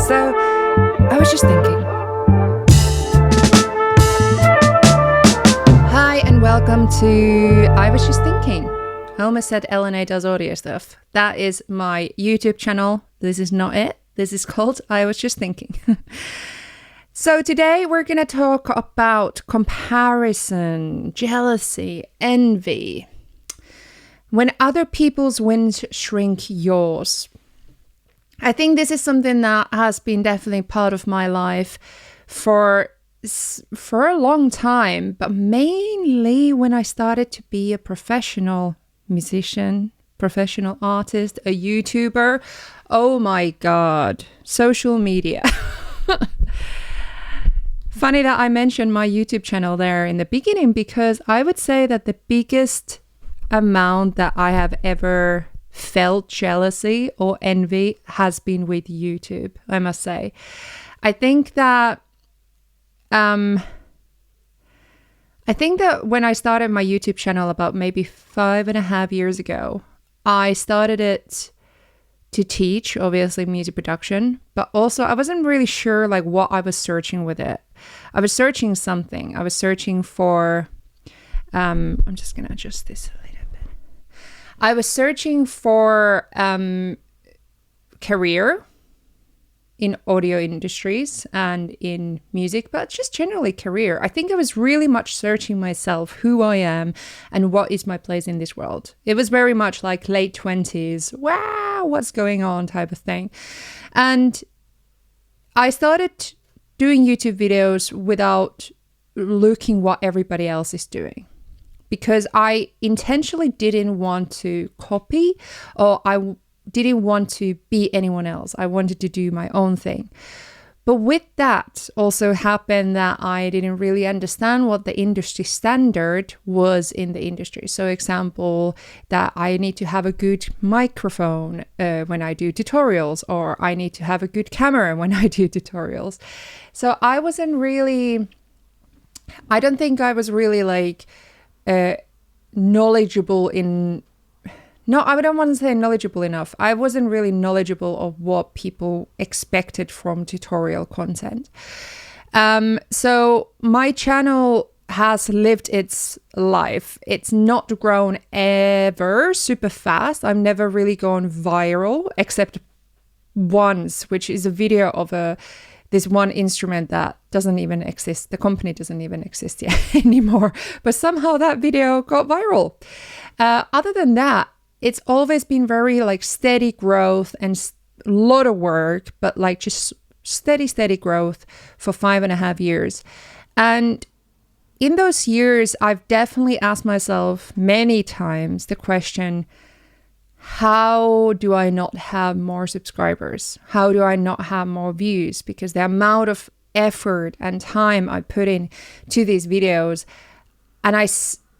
So I was just thinking. Hi and welcome to I Was Just Thinking. I almost said LNA does audio stuff. That is my YouTube channel. This is not it. This is called I Was Just Thinking. So today we're going to talk about comparison, jealousy, envy. When other people's wins shrink yours. I think this is something that has been definitely part of my life for a long time, but mainly when I started to be a professional musician, professional artist, a YouTuber. Oh my God, social media. Funny that I mentioned my YouTube channel there in the beginning, because I would say that the biggest amount that I have ever felt jealousy or envy has been with YouTube, I must say. I think that when I started my YouTube channel about maybe 5.5 years ago, I started it to teach, obviously, music production, but also I wasn't really sure like what I was searching with it. I was searching something. I was searching for, I'm just going to adjust this a little bit. I was searching for career in audio industries and in music, but just generally career. I think I was really much searching myself, who I am and what is my place in this world. It was very much like late 20s, wow, what's going on type of thing. And I started doing YouTube videos without looking what everybody else is doing, because I intentionally didn't want to copy, or I didn't want to be anyone else. I wanted to do my own thing. But with that also happened that I didn't really understand what the industry standard was in the industry. So example, that I need to have a good microphone when I do tutorials, or I need to have a good camera when I do tutorials. So I don't think I was really like knowledgeable in, no, I don't want to say knowledgeable enough. I wasn't really knowledgeable of what people expected from tutorial content. So my channel has lived its life. It's not grown ever super fast. I've never really gone viral except once, which is a video of this one instrument that doesn't even exist. The company doesn't even exist yet anymore. But somehow that video got viral. Other than that, it's always been very like steady growth and a lot of work, but like just steady growth for 5.5 years. And in those years, I've definitely asked myself many times the question, how do I not have more subscribers? How do I not have more views? Because the amount of effort and time I put in to these videos, and I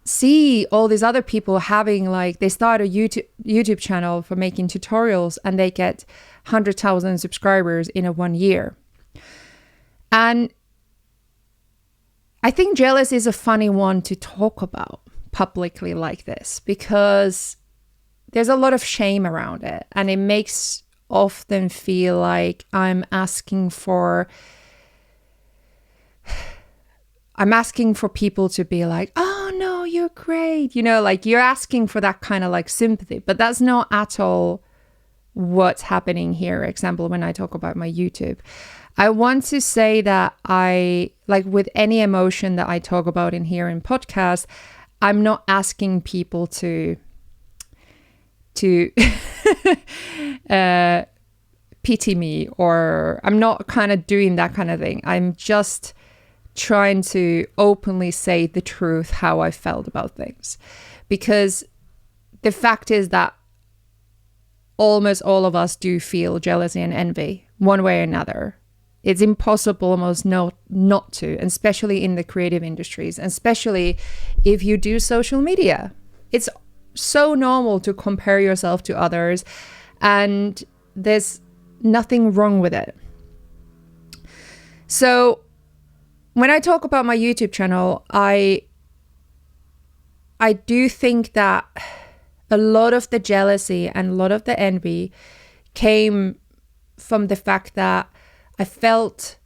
see all these other people having like, they start a YouTube channel for making tutorials and they get 100,000 subscribers in 1 year. And I think jealousy is a funny one to talk about publicly like this, because there's a lot of shame around it, and it makes often feel like I'm asking for people to be like, oh no, you're great. You know, like you're asking for that kind of like sympathy, but that's not at all what's happening here. Example, when I talk about my YouTube, I want to say that I, like with any emotion that I talk about in here in podcast, I'm not asking people to pity me, or I'm not kind of doing that kind of thing. I'm just trying to openly say the truth, how I felt about things. Because the fact is that almost all of us do feel jealousy and envy one way or another. It's impossible almost not to, and especially in the creative industries, and especially if you do social media. It's so normal to compare yourself to others, and there's nothing wrong with it. So when I talk about my YouTube channel, I do think that a lot of the jealousy and a lot of the envy came from the fact that I felt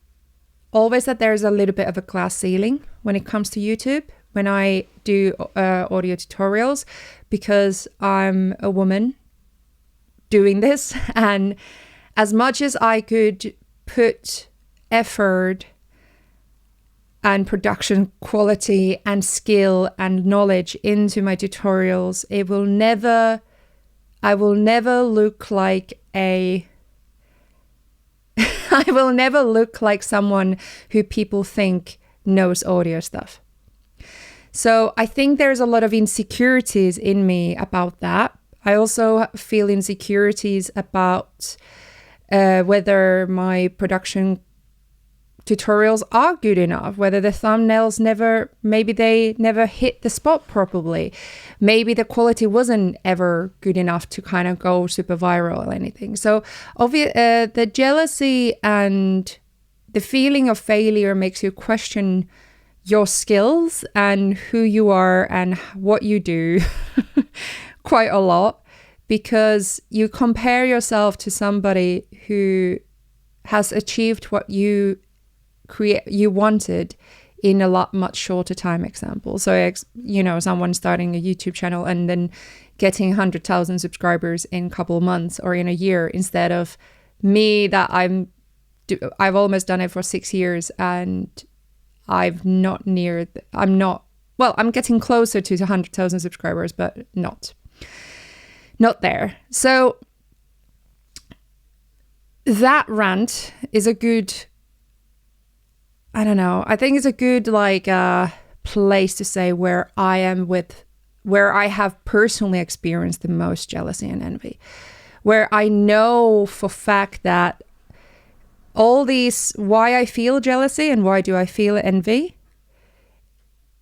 always that there's a little bit of a glass ceiling when it comes to YouTube when I do audio tutorials, because I'm a woman doing this, and as much as I could put effort and production quality and skill and knowledge into my tutorials, I will never look like I will never look like someone who people think knows audio stuff. So I think there's a lot of insecurities in me about that. I also feel insecurities about whether my production tutorials are good enough, whether the thumbnails maybe they never hit the spot properly. Maybe the quality wasn't ever good enough to kind of go super viral or anything. So the jealousy and the feeling of failure makes you question your skills and who you are and what you do quite a lot, because you compare yourself to somebody who has achieved what you wanted in a much shorter time example. So, someone starting a YouTube channel and then getting 100,000 subscribers in a couple of months or in a year, instead of me that I've almost done it for 6 years and I'm getting closer to 100,000 subscribers, but not there. So that rant is a good, I think it's a good place to say where I have personally experienced the most jealousy and envy, where I know for fact that all these, why I feel jealousy and why do I feel envy,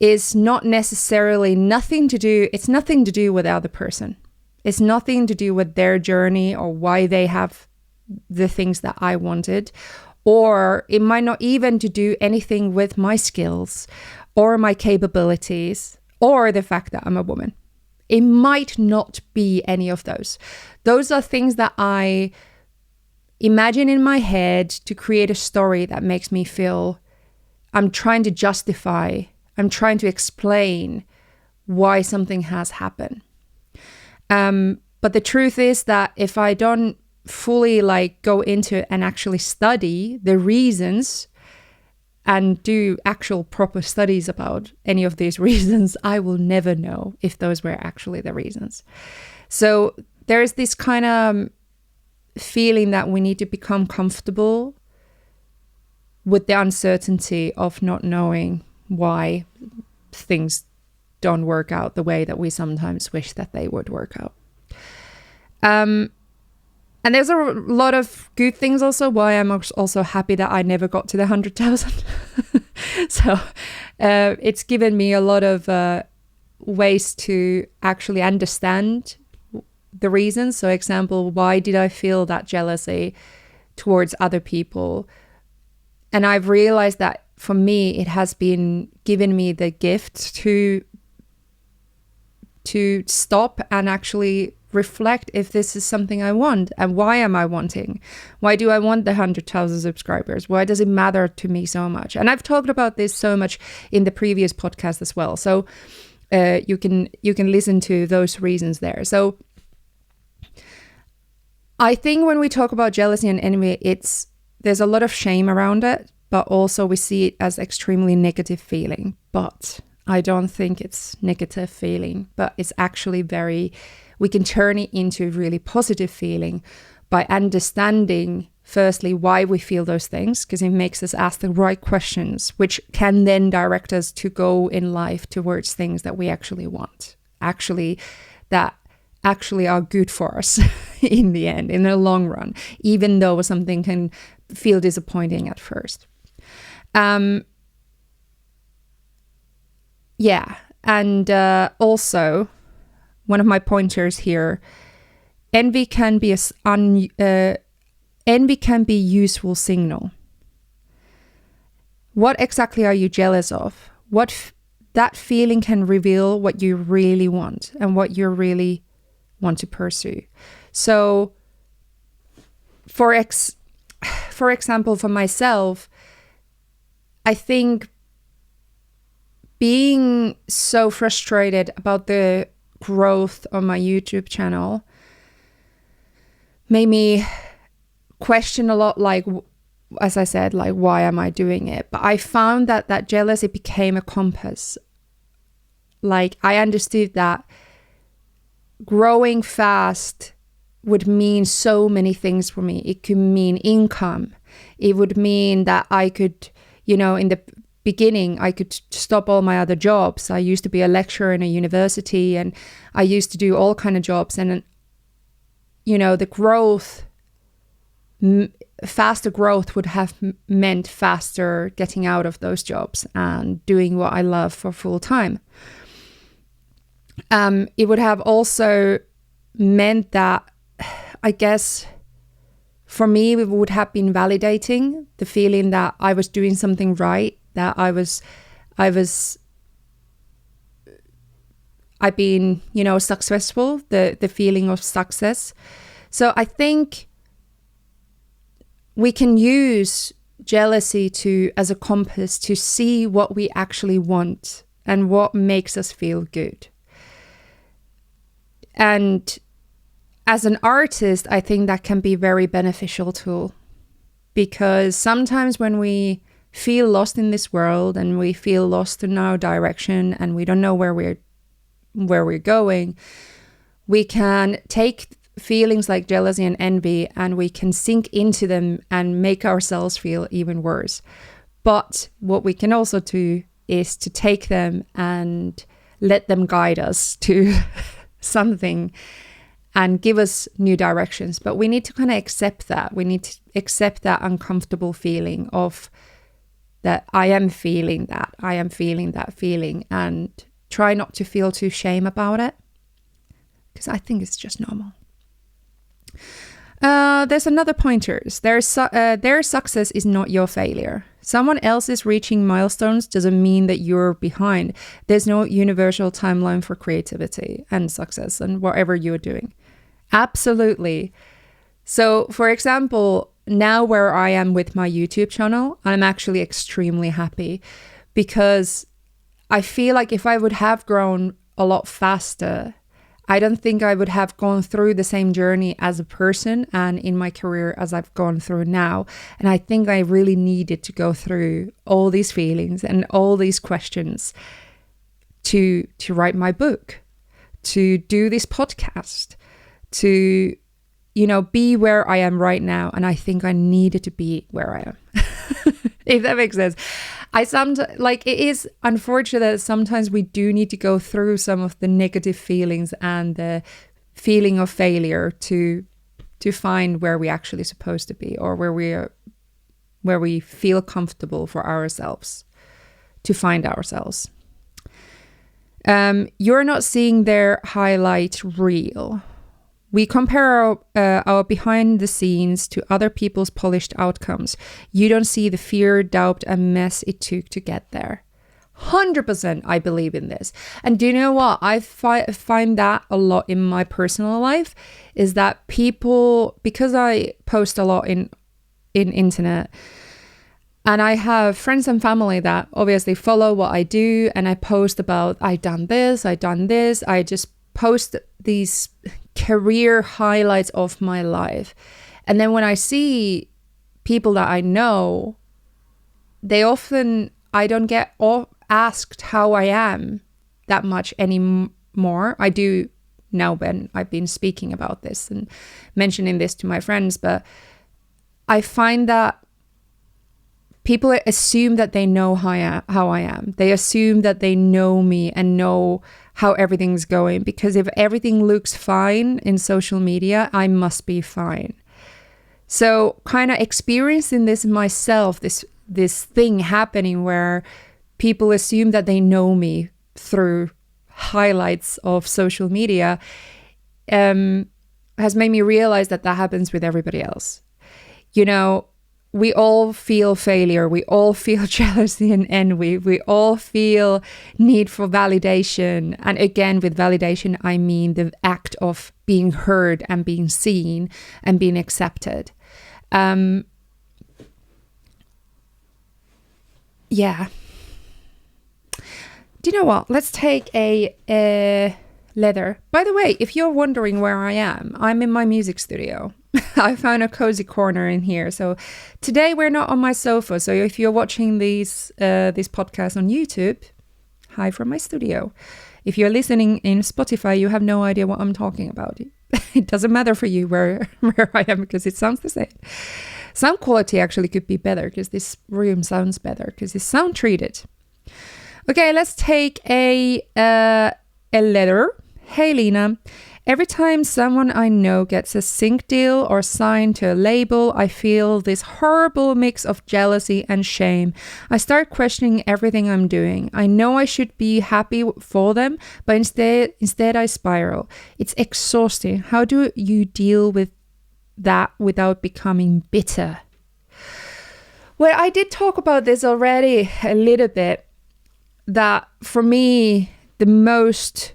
is not necessarily it's nothing to do with the other person. It's nothing to do with their journey or why they have the things that I wanted. Or it might not even to do anything with my skills or my capabilities or the fact that I'm a woman. It might not be any of those. Those are things that I imagine in my head to create a story that makes me feel I'm trying to justify, I'm trying to explain why something has happened. But the truth is that if I don't fully go into it and actually study the reasons and do actual proper studies about any of these reasons, I will never know if those were actually the reasons. So there's this kind of feeling that we need to become comfortable with the uncertainty of not knowing why things don't work out the way that we sometimes wish that they would work out. And there's a lot of good things also why I'm also happy that I never got to the 100,000. So it's given me a lot of ways to actually understand the reasons. So example, why did I feel that jealousy towards other people? And I've realized that for me, it has been given me the gift to stop and actually reflect if this is something I want and why am I wanting? Why do I want the 100,000 subscribers? Why does it matter to me so much? And I've talked about this so much in the previous podcast as well. So you can listen to those reasons there. So I think when we talk about jealousy and envy, there's a lot of shame around it, but also we see it as extremely negative feeling. But I don't think it's negative feeling, but it's actually we can turn it into a really positive feeling by understanding, firstly, why we feel those things, because it makes us ask the right questions, which can then direct us to go in life towards things that we actually want, that actually are good for us in the end, in the long run, even though something can feel disappointing at first. And also, one of my pointers here, envy can be useful signal. What exactly are you jealous of? That feeling can reveal what you really want and what you really want to pursue. So, for example, for myself, I think being so frustrated about the growth of my YouTube channel made me question a lot, like, as I said, like, why am I doing it? But I found that jealousy became a compass. Like, I understood that growing fast would mean so many things for me. It could mean income. It would mean that I could, in the beginning, I could stop all my other jobs. I used to be a lecturer in a university, and I used to do all kind of jobs. And, the growth, faster growth would have meant faster getting out of those jobs and doing what I love for full time. It would have also meant that, I guess, for me, it would have been validating the feeling that I was doing something right, that I've been, successful, the feeling of success. So I think we can use jealousy as a compass to see what we actually want and what makes us feel good. And as an artist, I think that can be a very beneficial tool, because sometimes when we feel lost in this world and we feel lost in our direction and we don't know where we're going, we can take feelings like jealousy and envy and we can sink into them and make ourselves feel even worse. But what we can also do is to take them and let them guide us to something and give us new directions. But we need to kind of accept that. We need to accept that uncomfortable feeling of that I am feeling that feeling, and try not to feel too shame about it, because I think it's just normal. There's another pointers. Their success is not your failure. Someone else is reaching milestones doesn't mean that you're behind. There's no universal timeline for creativity and success and whatever you're doing. Absolutely. So, for example, now where I am with my YouTube channel, I'm actually extremely happy, because I feel like if I would have grown a lot faster, I don't think I would have gone through the same journey as a person and in my career as I've gone through now. And I think I really needed to go through all these feelings and all these questions to write my book, to do this podcast, to, be where I am right now. And I think I needed to be where I am, if that makes sense. It is unfortunate that sometimes we do need to go through some of the negative feelings and the feeling of failure to find where we're actually supposed to be, or where we feel comfortable for ourselves, to find ourselves. You're not seeing their highlight reel. We compare our behind the scenes to other people's polished outcomes. You don't see the fear, doubt, and mess it took to get there. 100% I believe in this. And do you know what? I find that a lot in my personal life, is that people, because I post a lot in internet, and I have friends and family that obviously follow what I do, and I post about, I done this, I just post these career highlights of my life. And then when I see people that I know, I don't get asked how I am that much anymore. I do now when I've been speaking about this and mentioning this to my friends, but I find that people assume that they know how I am. They assume that they know me and know how everything's going, because if everything looks fine in social media, I must be fine. So kind of experiencing this myself, this thing happening where people assume that they know me through highlights of social media, has made me realize that happens with everybody else. We all feel failure. We all feel jealousy and envy. We all feel need for validation. And again, with validation, I mean the act of being heard and being seen and being accepted. yeah. Do you know what? Let's take a leather. By the way, if you're wondering where I am, I'm in my music studio. I found a cozy corner in here. So today we're not on my sofa. So if you're watching this podcast on YouTube, hi from my studio. If you're listening in Spotify, you have no idea what I'm talking about. It doesn't matter for you where I am because it sounds the same. Sound quality actually could be better because this room sounds better because it's sound treated. Okay, let's take a letter. Hey, Lena. Every time someone I know gets a sync deal or signed to a label, I feel this horrible mix of jealousy and shame. I start questioning everything I'm doing. I know I should be happy for them, but instead I spiral. It's exhausting. How do you deal with that without becoming bitter? Well, I did talk about this already a little bit. That for me, the most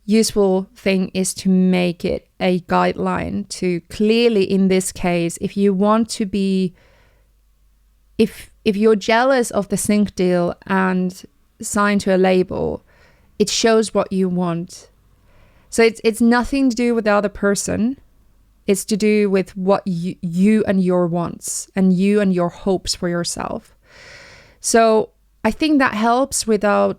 useful thing is to make it a guideline to clearly, in this case, if you want to be, if you're jealous of the sync deal and signed to a label, it shows what you want. So it's nothing to do with the other person. It's to do with what you and your wants and you and your hopes for yourself. So I think that helps with the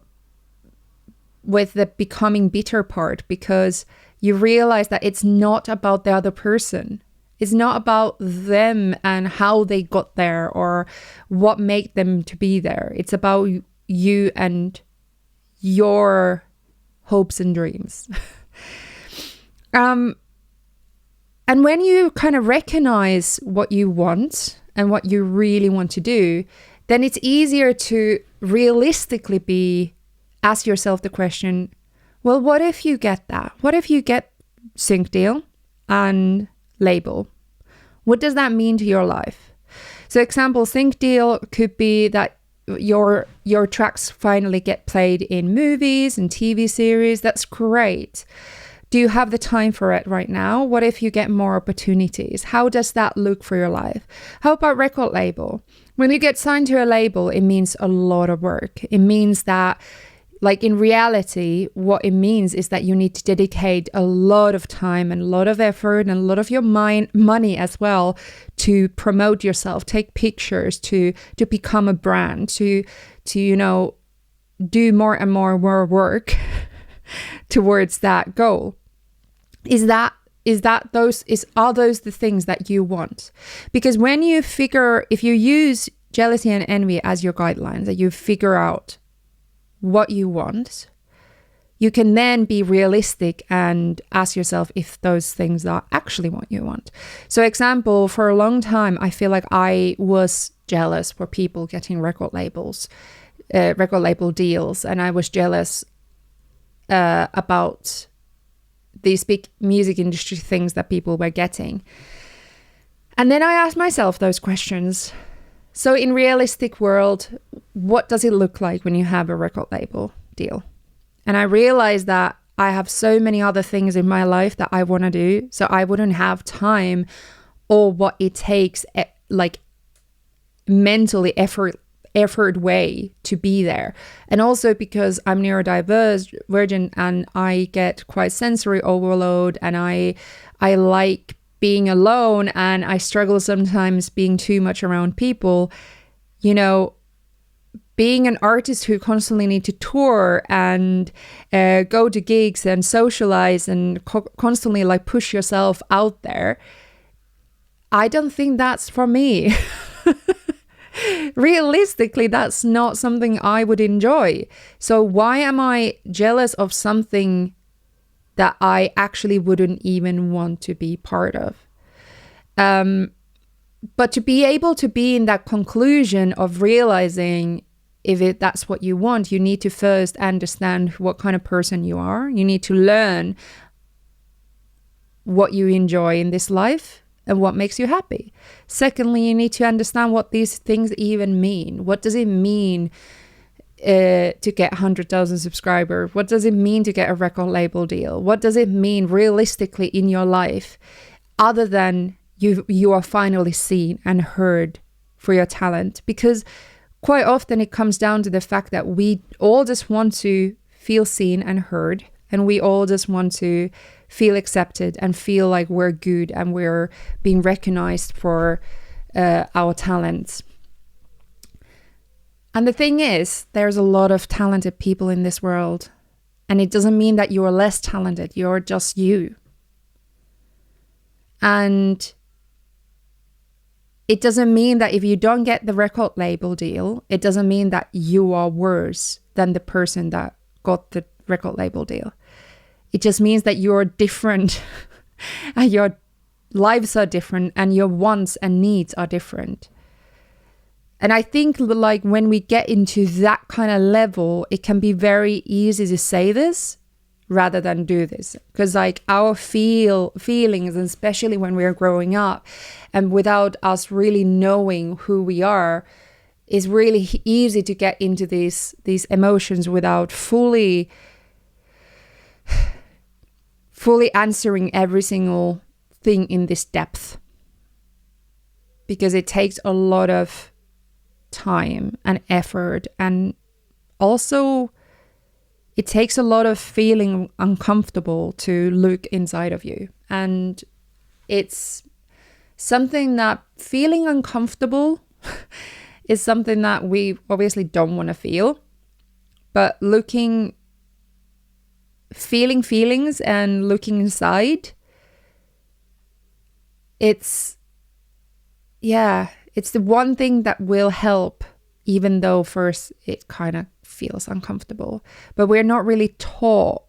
becoming bitter part, because you realize that it's not about the other person. It's not about them and how they got there or what made them to be there. It's about you and your hopes and dreams. And when you kind of recognize what you want and what you really want to do, then it's easier to realistically ask yourself the question, well, what if you get that? What if you get sync deal and label? What does that mean to your life? So example, sync deal could be that your tracks finally get played in movies and TV series. That's great. Do you have the time for it right now? What if you get more opportunities? How does that look for your life? How about record label? When you get signed to a label, it means a lot of work. It means that, like in reality, what it means is that you need to dedicate a lot of time and a lot of effort and a lot of your money as well to promote yourself, take pictures, to become a brand, to do more and more work towards that goal. Are those the things that you want? Because when you if you use jealousy and envy as your guidelines, that you figure out what you want, you can then be realistic and ask yourself if those things are actually what you want. So example, for a long time, I feel like I was jealous for people getting record label deals. And I was jealous about these big music industry things that people were getting. And then I asked myself those questions. So in realistic world, what does it look like when you have a record label deal? And I realized that I have so many other things in my life that I want to do. So I wouldn't have time or what it takes, like mentally effort way to be there. And also because I'm neurodivergent and I get quite sensory overload, and I like being alone, and I struggle sometimes being too much around people. Being an artist who constantly need to tour and go to gigs and socialize and constantly like push yourself out there, I don't think that's for me. Realistically, that's not something I would enjoy. So why am I jealous of something that I actually wouldn't even want to be part of? But to be able to be in that conclusion of realizing if that's what you want, you need to first understand what kind of person you are. You need to learn what you enjoy in this life and what makes you happy. Secondly, you need to understand what these things even mean. What does it mean to get 100,000 subscribers? What does it mean to get a record label deal? What does it mean realistically in your life, other than you are finally seen and heard for your talent? Because quite often it comes down to the fact that we all just want to feel seen and heard, and we all just want to feel accepted and feel like we're good and we're being recognized for our talents. And the thing is, there's a lot of talented people in this world, and it doesn't mean that you're less talented. You're just you. And it doesn't mean that if you don't get the record label deal, it doesn't mean that you are worse than the person that got the record label deal. It just means that you're different and your lives are different and your wants and needs are different. And I think like when we get into that kind of level, it can be very easy to say this rather than do this. Because like our feelings, and especially when we're growing up and without us really knowing who we are, is really easy to get into these emotions without fully answering every single thing in this depth. Because it takes a lot of time and effort, and also it takes a lot of feeling uncomfortable to look inside of you. And it's something that feeling uncomfortable is something that we obviously don't want to feel, but feeling feelings and looking inside, it's the one thing that will help, even though first it kind of feels uncomfortable. But we're not really taught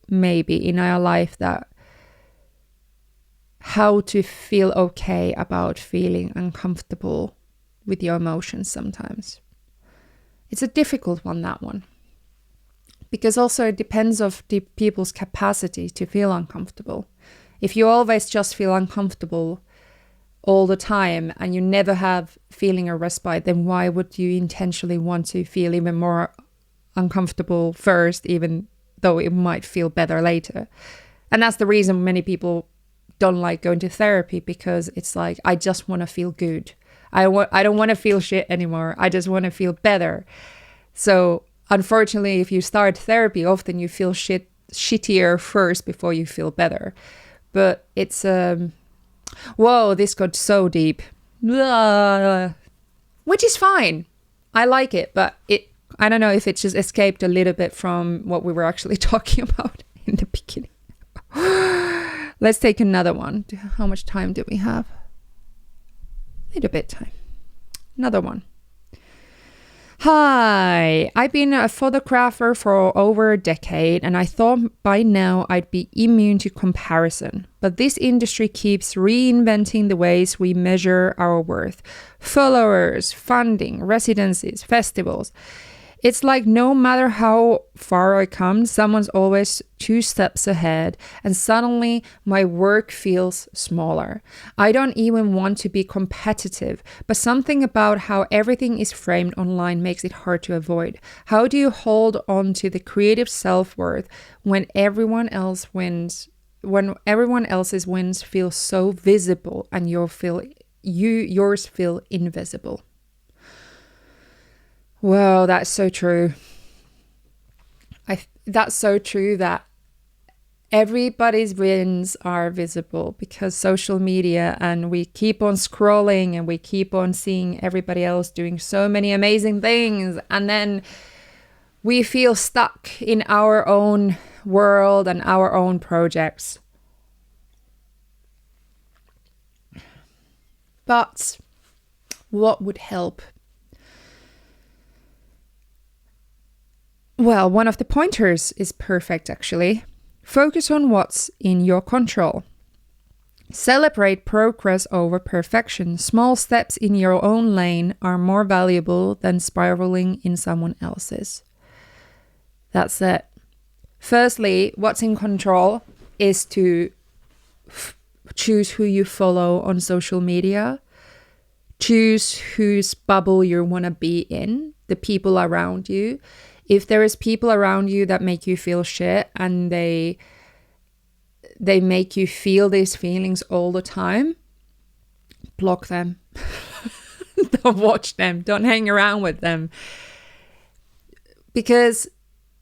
maybe in our life that how to feel okay about feeling uncomfortable with your emotions sometimes. It's a difficult one, that one. Because also it depends on the people's capacity to feel uncomfortable. If you always just feel uncomfortable all the time and you never have feeling a respite, then why would you intentionally want to feel even more uncomfortable first, even though it might feel better later? And that's the reason many people don't like going to therapy, because it's like, I just want to feel good. I don't want to feel shit anymore. I just want to feel better. So unfortunately, if you start therapy, often you feel shittier first before you feel better. But it's whoa, this got so deep. Which is fine. I like it, but I don't know if it just escaped a little bit from what we were actually talking about in the beginning. Let's take another one. How much time do we have? A little bit time. Another one. Hi, I've been a photographer for over a decade, and I thought by now I'd be immune to comparison. But this industry keeps reinventing the ways we measure our worth. Followers, funding, residencies, festivals. It's like no matter how far I come, someone's always 2 steps ahead, and suddenly my work feels smaller. I don't even want to be competitive, but something about how everything is framed online makes it hard to avoid. How do you hold on to the creative self-worth when everyone else's wins feel so visible and yours feel invisible? Whoa, that's so true. That's so true that everybody's wins are visible because social media, and we keep on scrolling and we keep on seeing everybody else doing so many amazing things. And then we feel stuck in our own world and our own projects. But what would help? Well, one of the pointers is perfect, actually. Focus on what's in your control. Celebrate progress over perfection. Small steps in your own lane are more valuable than spiraling in someone else's. That's it. Firstly, what's in control is to choose who you follow on social media. Choose whose bubble you want to be in, the people around you. If there is people around you that make you feel shit and they make you feel these feelings all the time, block them. Don't watch them. Don't hang around with them. Because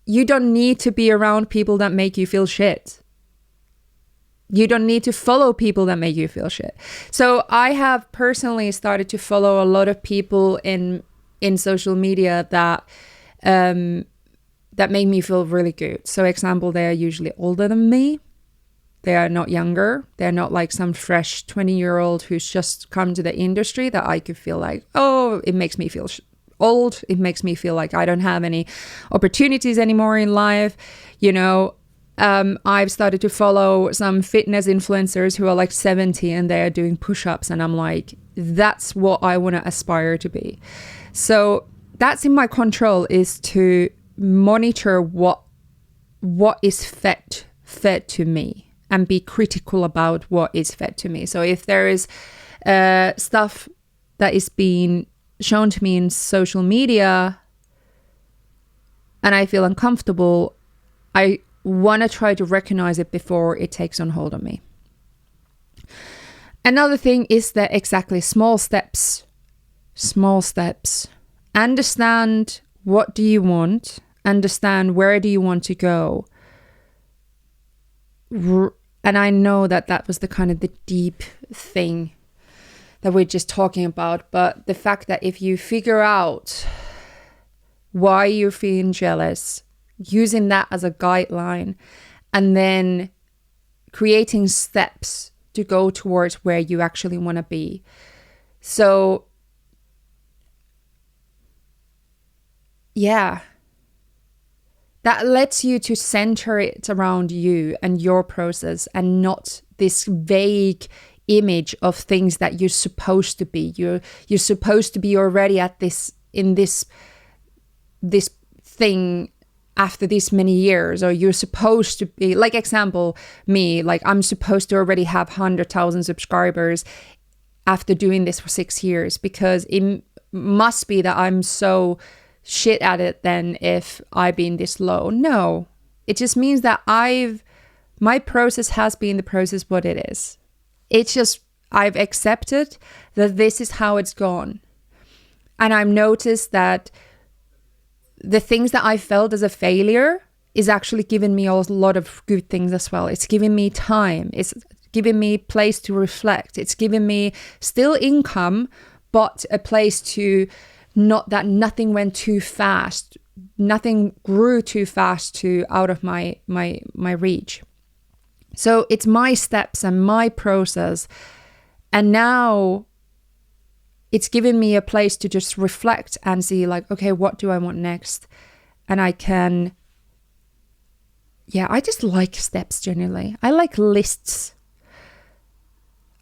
you don't need to be around people that make you feel shit. You don't need to follow people that make you feel shit. So I have personally started to follow a lot of people in social media that make me feel really good. So example, they are usually older than me. They are not younger. They're not like some fresh 20-year-old who's just come to the industry that I could feel like, oh, it makes me feel old. It makes me feel like I don't have any opportunities anymore in life. You know, I've started to follow some fitness influencers who are like 70 and they are doing push-ups. And I'm like, that's what I want to aspire to be. So that's in my control, is to monitor what is fed to me and be critical about what is fed to me. So if there is stuff that is being shown to me in social media and I feel uncomfortable, I want to try to recognize it before it takes on hold on me. Another thing is that exactly small steps. Understand what do you want, understand where do you want to go. And I know that was the kind of the deep thing that we're just talking about, but the fact that if you figure out why you're feeling jealous, using that as a guideline, and then creating steps to go towards where you actually want to be. So, yeah, that lets you to center it around you and your process and not this vague image of things that you're supposed to be. You're supposed to be already at this thing after this many years, or you're supposed to be, like example, me, like I'm supposed to already have 100,000 subscribers after doing this for 6 years, because it must be that I'm so shit at it then if I've been this low. No, it just means that my process has been the process what it is. It's just, I've accepted that this is how it's gone. And I've noticed that the things that I felt as a failure is actually giving me a lot of good things as well. It's giving me time. It's giving me place to reflect. It's giving me still income, but a place to not that nothing went too fast. Nothing grew too fast to out of my reach. So it's my steps and my process. And now it's given me a place to just reflect and see like, okay, what do I want next? And I can, I just like steps generally. I like lists.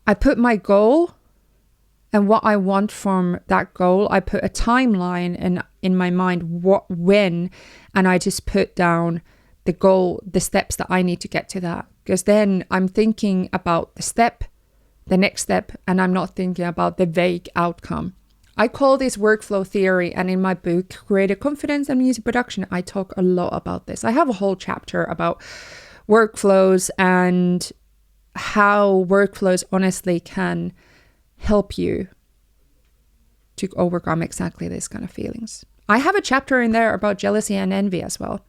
I put my goal and what I want from that goal. I put a timeline in my mind, when, and I just put down the goal, the steps that I need to get to that. Because then I'm thinking about the next step, and I'm not thinking about the vague outcome. I call this workflow theory, and in my book, Creative Confidence and Music Production, I talk a lot about this. I have a whole chapter about workflows and how workflows honestly can help you to overcome exactly this kind of feelings. I have a chapter in there about jealousy and envy as well.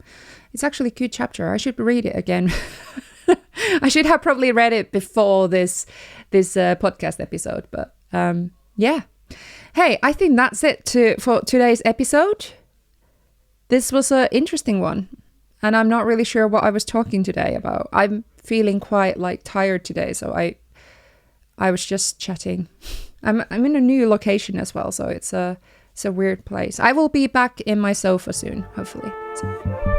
It's actually a good chapter. I should read it again. I should have probably read it before this podcast episode, but yeah. Hey, I think that's it for today's episode. This was an interesting one, and I'm not really sure what I was talking today about. I'm feeling quite like tired today, so I was just chatting. I'm in a new location as well, so it's a weird place. I will be back in my sofa soon, hopefully. So.